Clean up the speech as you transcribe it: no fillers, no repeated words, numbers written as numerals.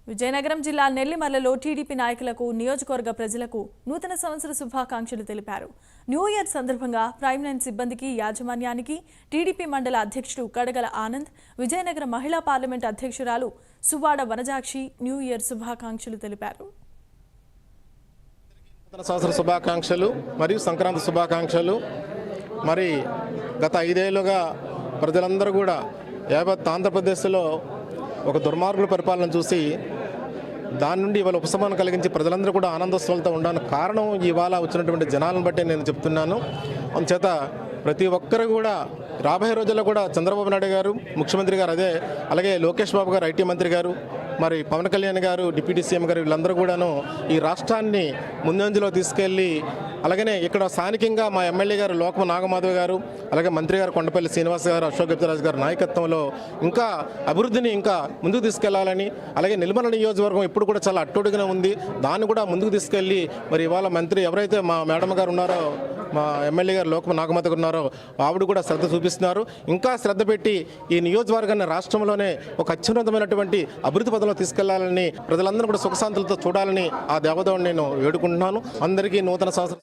విజయనగరం జిల్లా నెల్లిమర్లలో టీడీపీ నాయకులకు నియోజకవర్గ ప్రజలకు నూతన సంవత్సర శుభాకాంక్షలు తెలిపారు. న్యూ ఇయర్ సందర్భంగా ప్రైమ్ లైన్ సిబ్బందికి, యాజమాన్యానికి టీడీపీ మండల అధ్యక్షుడు కడగల ఆనంద్, విజయనగరం మహిళా పార్లమెంట్ అధ్యక్షురాలు సువాడ వనజాక్షి న్యూ ఇయర్ శుభాకాంక్షలు తెలిపారు. నూతన సంవత్సర శుభాకాంక్షలు మరియు సంక్రాంతి శుభాకాంక్షలు. మరి గత 5 ఏళ్లుగా ప్రజలందరూ కూడా యావత్ ఆంధ్రప్రదేశ్లో ఒక దుర్మార్గుల పరిపాలన చూసి దాని నుండి ఇవాళ ఉపశమనం కలిగించి ప్రజలందరూ కూడా ఆనందోత్సవాలతో ఉండడానికి కారణం ఇవాళ వచ్చినటువంటి జనాలను బట్టి నేను చెప్తున్నాను. అందుచేత ప్రతి ఒక్కరు కూడా రాబోయే రోజుల్లో కూడా చంద్రబాబు నాయుడు గారు ముఖ్యమంత్రి గారు, అలాగే లోకేష్ బాబు గారు ఐటీ మంత్రి గారు, మరి పవన్ కళ్యాణ్ గారు డిప్యూటీ సీఎం గారు, వీళ్ళందరూ కూడాను ఈ రాష్ట్రాన్ని ముందంజలో తీసుకెళ్ళి, అలాగనే ఇక్కడ స్థానికంగా మా ఎమ్మెల్యే గారు లోకమ నాగమాధవ్ గారు, అలాగే మంత్రి గారు కొండపల్లి శ్రీనివాస్ గారు, అశోక్ గజరాజు గారు నాయకత్వంలో ఇంకా అభివృద్ధిని ఇంకా ముందుకు తీసుకెళ్లాలని, అలాగే నెల్లిమర్ల నియోజకవర్గం ఇప్పుడు కూడా చాలా అట్టడుగున ఉంది, దాన్ని కూడా ముందుకు తీసుకెళ్ళి మరి ఇవాళ మంత్రి ఎవరైతే మా మేడం గారు ఉన్నారో, మా ఎమ్మెల్యే గారు లోకమ నాగమాధవ్ గారు ఉన్నారో ఆవిడ కూడా శ్రద్ధ చూపిస్తున్నారు. ఇంకా శ్రద్ధ పెట్టి ఈ నియోజకవర్గాన్ని రాష్ట్రంలోనే ఒక అత్యున్నతమైనటువంటి అభివృద్ధి పదంలో తీసుకెళ్లాలని, ప్రజలందరూ కూడా సుఖశాంతులతో చూడాలని ఆ దేవదేవుని నేను వేడుకుంటున్నాను. అందరికీ నూతన సంవత్సరం